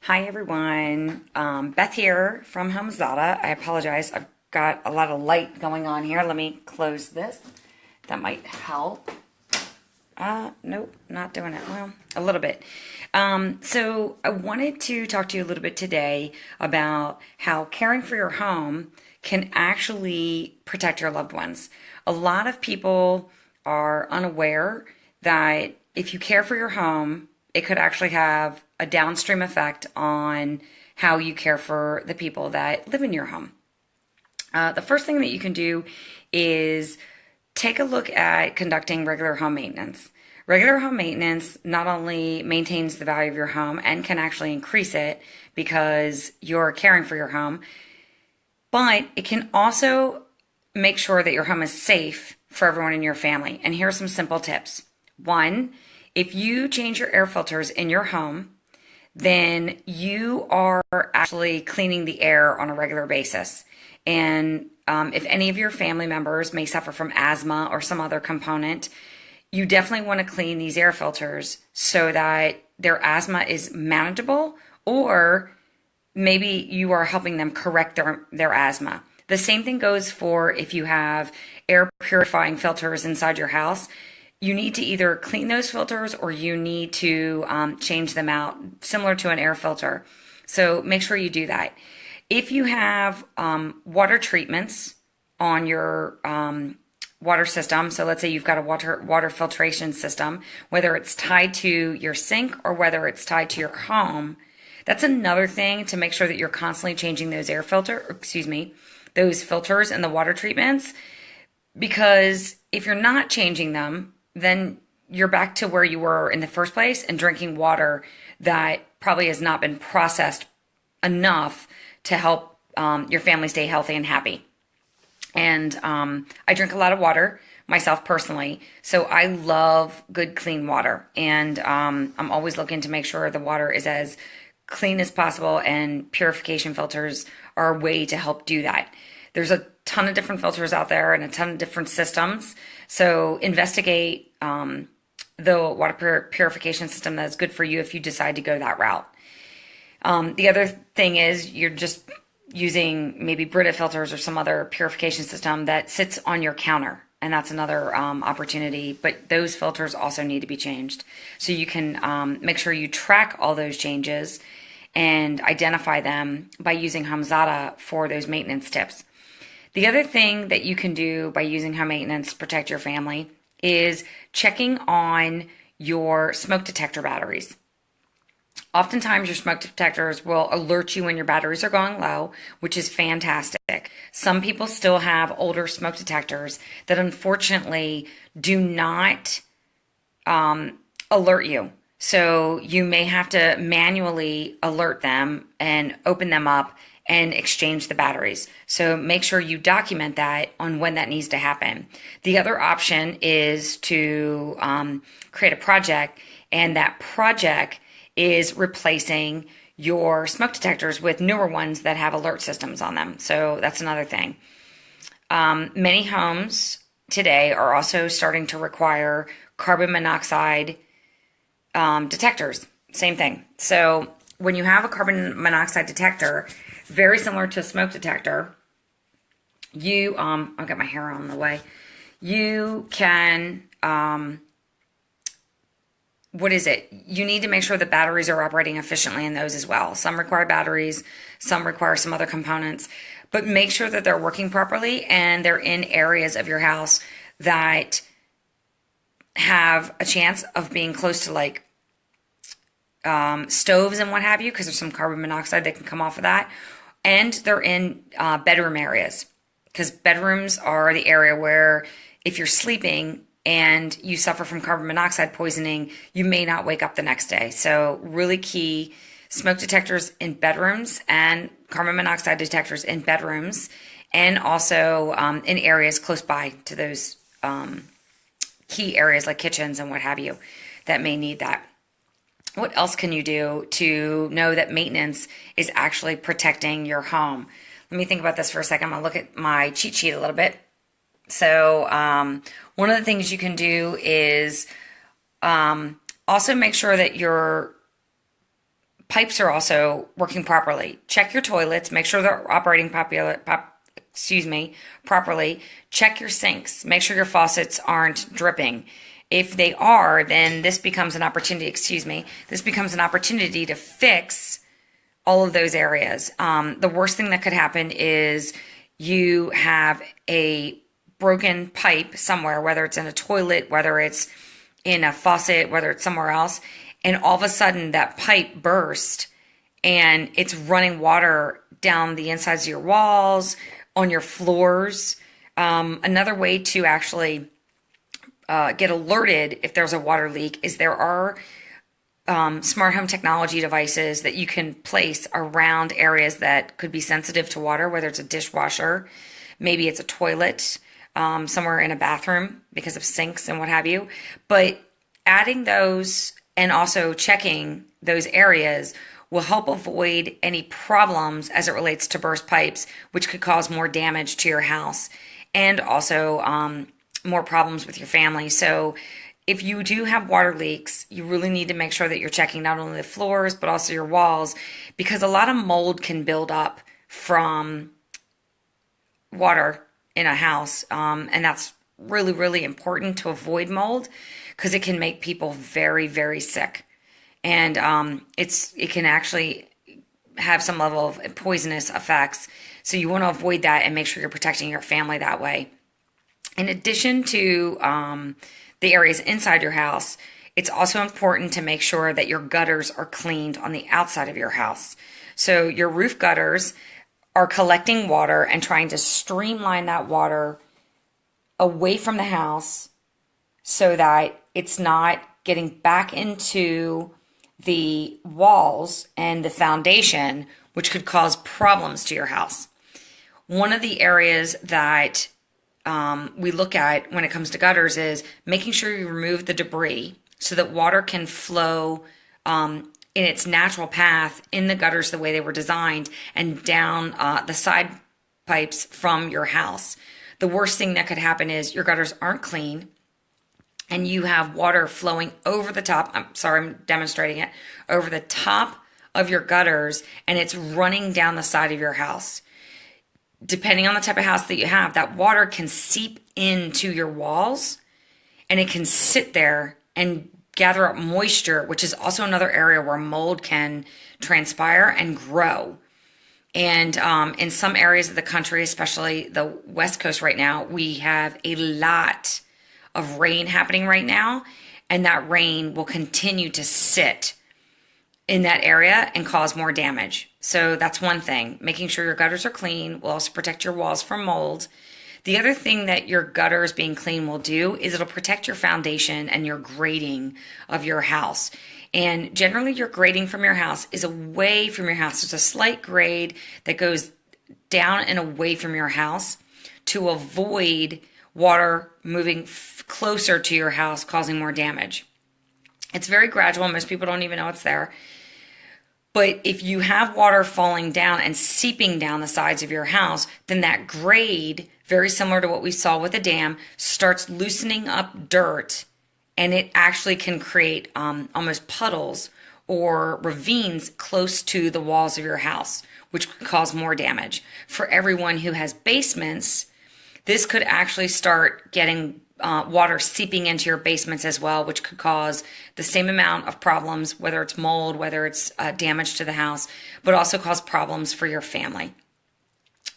Hi everyone, Beth here from HomeZada. I apologize, I've got a lot of light going on here. Let me close this. That might help. Nope, not doing it. Well, a little bit. So I wanted to talk to you a little bit today about how caring for your home can actually protect your loved ones. A lot of people are unaware that if you care for your home, it could actually have a downstream effect on how you care for the people that live in your home. The first thing that you can do is take a look at conducting regular home maintenance. Regular home maintenance not only maintains the value of your home and can actually increase it because you're caring for your home, but it can also make sure that your home is safe for everyone in your family. And here are some simple tips. One, if you change your air filters in your home, then you are actually cleaning the air on a regular basis. And if any of your family members may suffer from asthma or some other component, you definitely want to clean these air filters so that their asthma is manageable, or maybe you are helping them correct their asthma. The same thing goes for if you have air purifying filters inside your house. You need to either clean those filters or you need to change them out, similar to an air filter. So make sure you do that. If you have water treatments on your water system, so let's say you've got a water filtration system, whether it's tied to your sink or whether it's tied to your home, that's another thing to make sure that you're constantly changing those those filters and the water treatments. Because if you're not changing them, then you're back to where you were in the first place and drinking water that probably has not been processed enough to help your family stay healthy and happy. And I drink a lot of water myself personally, so I love good clean water. And I'm always looking to make sure the water is as clean as possible, and purification filters are a way to help do that. There's a ton of different filters out there and a ton of different systems. So investigate the water purification system that's good for you if you decide to go that route. The other thing is you're just using maybe Brita filters or some other purification system that sits on your counter. And that's another opportunity. But those filters also need to be changed. So you can make sure you track all those changes and identify them by using HomeZada for those maintenance tips. The other thing that you can do by using home maintenance to protect your family is checking on your smoke detector batteries. Oftentimes your smoke detectors will alert you when your batteries are going low, which is fantastic. Some people still have older smoke detectors that unfortunately do not alert you. So you may have to manually alert them and open them up and exchange the batteries. So make sure you document that on when that needs to happen. The other option is to create a project, and that project is replacing your smoke detectors with newer ones that have alert systems on them. So that's another thing. Many homes today are also starting to require carbon monoxide detectors. Same thing. So when you have a carbon monoxide detector, very similar to a smoke detector, you, I've got my hair on the way, you can, you need to make sure the batteries are operating efficiently in those as well. Some require batteries, some require some other components, but make sure that they're working properly and they're in areas of your house that have a chance of being close to like stoves and what have you, because there's some carbon monoxide that can come off of that. And they're in bedroom areas, because bedrooms are the area where if you're sleeping and you suffer from carbon monoxide poisoning, you may not wake up the next day. So really key, smoke detectors in bedrooms and carbon monoxide detectors in bedrooms, and also in areas close by to those key areas like kitchens and what have you that may need that. What else can you do to know that maintenance is actually protecting your home? Let me think about this for a second. I'm going to look at my cheat sheet a little bit. So one of the things you can do is also make sure that your pipes are also working properly. Check your toilets, make sure they're operating properly. Check your sinks, make sure your faucets aren't dripping. If they are, then this becomes an opportunity, this becomes an opportunity to fix all of those areas. The worst thing that could happen is you have a broken pipe somewhere, whether it's in a toilet, whether it's in a faucet, whether it's somewhere else, and all of a sudden that pipe burst and it's running water down the insides of your walls, on your floors. Another way to actually get alerted if there's a water leak is there are smart home technology devices that you can place around areas that could be sensitive to water, whether it's a dishwasher, maybe it's a toilet, somewhere in a bathroom because of sinks and what have you. But adding those and also checking those areas will help avoid any problems as it relates to burst pipes, which could cause more damage to your house and also more problems with your family. So if you do have water leaks, you really need to make sure that you're checking not only the floors, but also your walls, because a lot of mold can build up from water in a house. And that's really, really important to avoid mold because it can make people very, very sick. And it can actually have some level of poisonous effects. So you want to avoid that and make sure you're protecting your family that way. In addition to the areas inside your house, it's also important to make sure that your gutters are cleaned on the outside of your house. So your roof gutters are collecting water and trying to streamline that water away from the house so that it's not getting back into the walls and the foundation, which could cause problems to your house. One of the areas that we look at when it comes to gutters is making sure you remove the debris so that water can flow in its natural path in the gutters the way they were designed and down the side pipes from your house. The worst thing that could happen is your gutters aren't clean and you have water flowing over the top. I'm demonstrating it over the top of your gutters and it's running down the side of your house. Depending on the type of house that you have, that water can seep into your walls and it can sit there and gather up moisture, which is also another area where mold can transpire and grow. And in some areas of the country, especially the West Coast right now, we have a lot of rain happening right now, and that rain will continue to sit in that area and cause more damage. So that's one thing. Making sure your gutters are clean will also protect your walls from mold. The other thing that your gutters being clean will do is it'll protect your foundation and your grading of your house. And generally your grading from your house is away from your house. There's a slight grade that goes down and away from your house to avoid water moving closer to your house, causing more damage. It's very gradual. Most people don't even know it's there. But if you have water falling down and seeping down the sides of your house, then that grade, very similar to what we saw with a dam, starts loosening up dirt, and it actually can create almost puddles or ravines close to the walls of your house, which could cause more damage. For everyone who has basements, this could actually start getting water seeping into your basements as well, which could cause the same amount of problems, whether it's mold, whether it's damage to the house, but also cause problems for your family.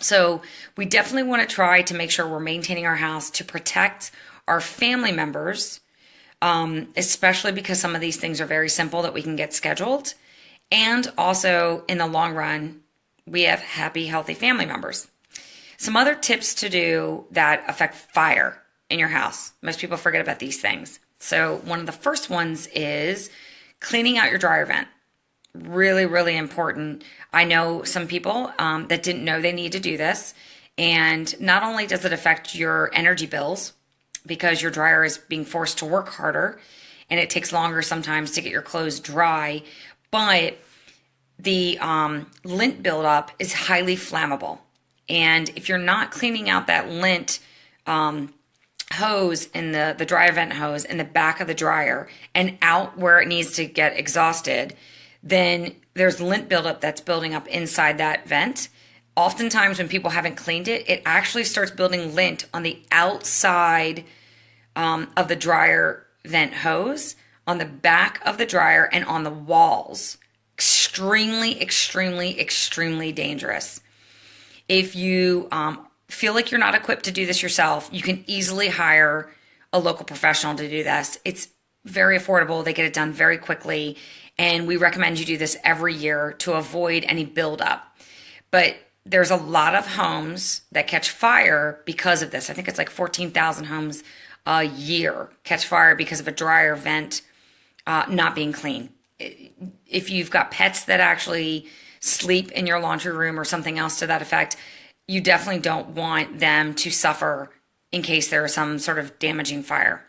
So we definitely want to try to make sure we're maintaining our house to protect our family members, especially because some of these things are very simple that we can get scheduled. And also in the long run, we have happy, healthy family members. Some other tips to do that affect fire in your house. Most people forget about these things. So one of the first ones is cleaning out your dryer vent. Really, really important. I know some people that didn't know they need to do this. And not only does it affect your energy bills because your dryer is being forced to work harder and it takes longer sometimes to get your clothes dry, but the lint buildup is highly flammable. And if you're not cleaning out that lint hose in the dryer vent hose in the back of the dryer and out where it needs to get exhausted, then there's lint buildup that's building up inside that vent. Oftentimes when people haven't cleaned it, it actually starts building lint on the outside of the dryer vent hose, on the back of the dryer, and on the walls. Extremely, extremely, extremely dangerous. If you feel like you're not equipped to do this yourself, you can easily hire a local professional to do this. It's very affordable. They get it done very quickly. And we recommend you do this every year to avoid any buildup. But there's a lot of homes that catch fire because of this. I think it's like 14,000 homes a year catch fire because of a dryer vent not being clean. If you've got pets that actually sleep in your laundry room or something else to that effect, you definitely don't want them to suffer in case there is some sort of damaging fire.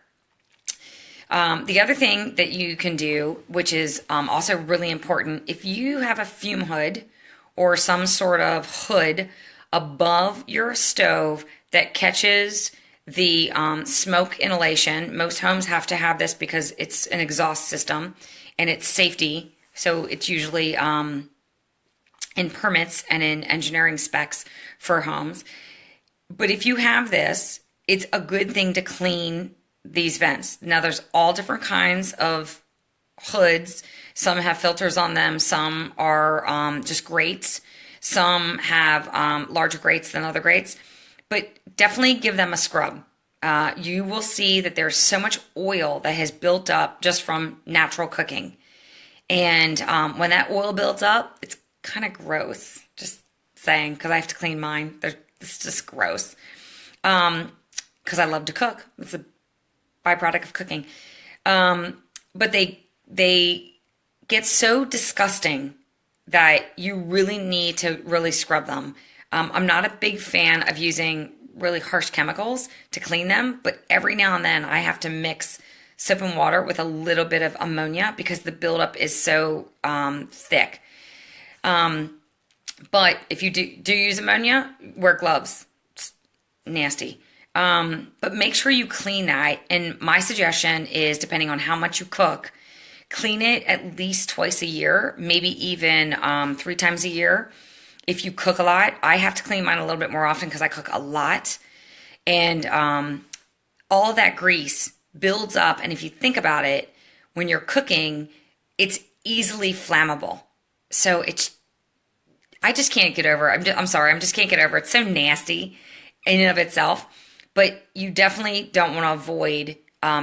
The other thing that you can do, which is also really important, if you have a fume hood or some sort of hood above your stove that catches the smoke inhalation, most homes have to have this because it's an exhaust system and it's safety. So it's usually in permits and in engineering specs for homes. But if you have this, it's a good thing to clean these vents. Now there's all different kinds of hoods. Some have filters on them. Some are just grates. Some have larger grates than other grates. But definitely give them a scrub. You will see that there's so much oil that has built up just from natural cooking. And when that oil builds up, it's kind of gross. Just saying, because I have to clean mine. It's just gross. Because I love to cook. It's a byproduct of cooking. But they get so disgusting that you really need to really scrub them. I'm not a big fan of using really harsh chemicals to clean them, but every now and then I have to mix soap and water with a little bit of ammonia because the buildup is so thick. But if you do use ammonia, wear gloves. It's nasty. But make sure you clean that. And my suggestion is, depending on how much you cook, clean it at least twice a year, maybe even 3 times a year. If you cook a lot, I have to clean mine a little bit more often because I cook a lot. And all that grease builds up. And if you think about it, when you're cooking, it's easily flammable. So I just can't get over it. I'm sorry, I just can't get over it. It's so nasty in and of itself. But you definitely don't want to avoid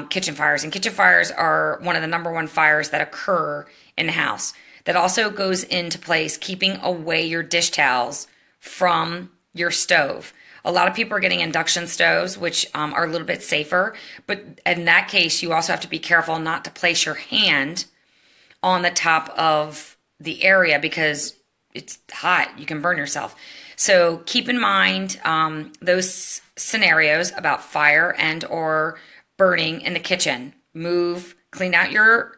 kitchen fires. And kitchen fires are one of the number one fires that occur in the house. That also goes into place keeping away your dish towels from your stove. A lot of people are getting induction stoves, which are a little bit safer. But in that case, you also have to be careful not to place your hand on the top of the area because it's hot. You can burn yourself. So keep in mind those scenarios about fire and or burning in the kitchen. Clean out your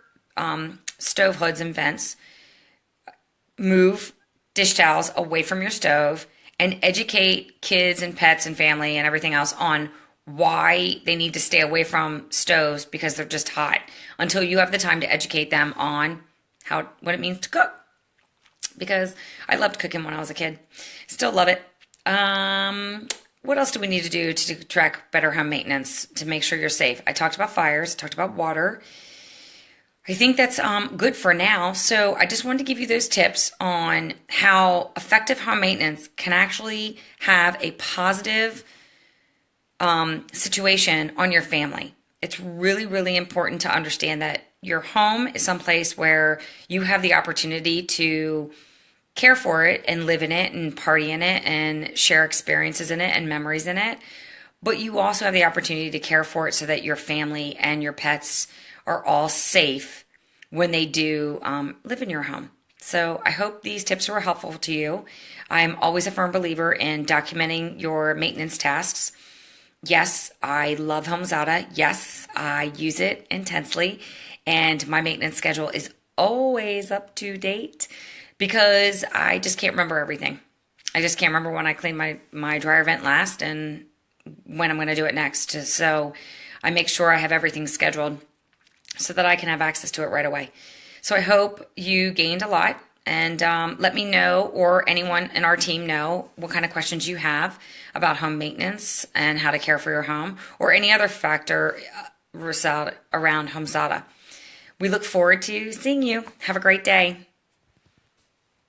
stove hoods and vents. Move dish towels away from your stove and educate kids and pets and family and everything else on why they need to stay away from stoves because they're just hot until you have the time to educate them on what it means to cook. Because I loved cooking when I was a kid. Still love it. What else do we need to do to track better home maintenance to make sure you're safe? I talked about fires. I talked about water. I think that's good for now. So I just wanted to give you those tips on how effective home maintenance can actually have a positive situation on your family. It's really, really important to understand that your home is someplace where you have the opportunity to care for it and live in it and party in it and share experiences in it and memories in it. But you also have the opportunity to care for it so that your family and your pets are all safe when they do live in your home. So I hope these tips were helpful to you. I'm always a firm believer in documenting your maintenance tasks. Yes, I love HomeZada. Yes, I use it intensely. And my maintenance schedule is always up to date because I just can't remember everything. I just can't remember when I cleaned my dryer vent last and when I'm going to do it next. So I make sure I have everything scheduled so that I can have access to it right away. So I hope you gained a lot. And let me know, or anyone in our team know, what kind of questions you have about home maintenance and how to care for your home, or any other factor around HomeZada. We look forward to seeing you. Have a great day.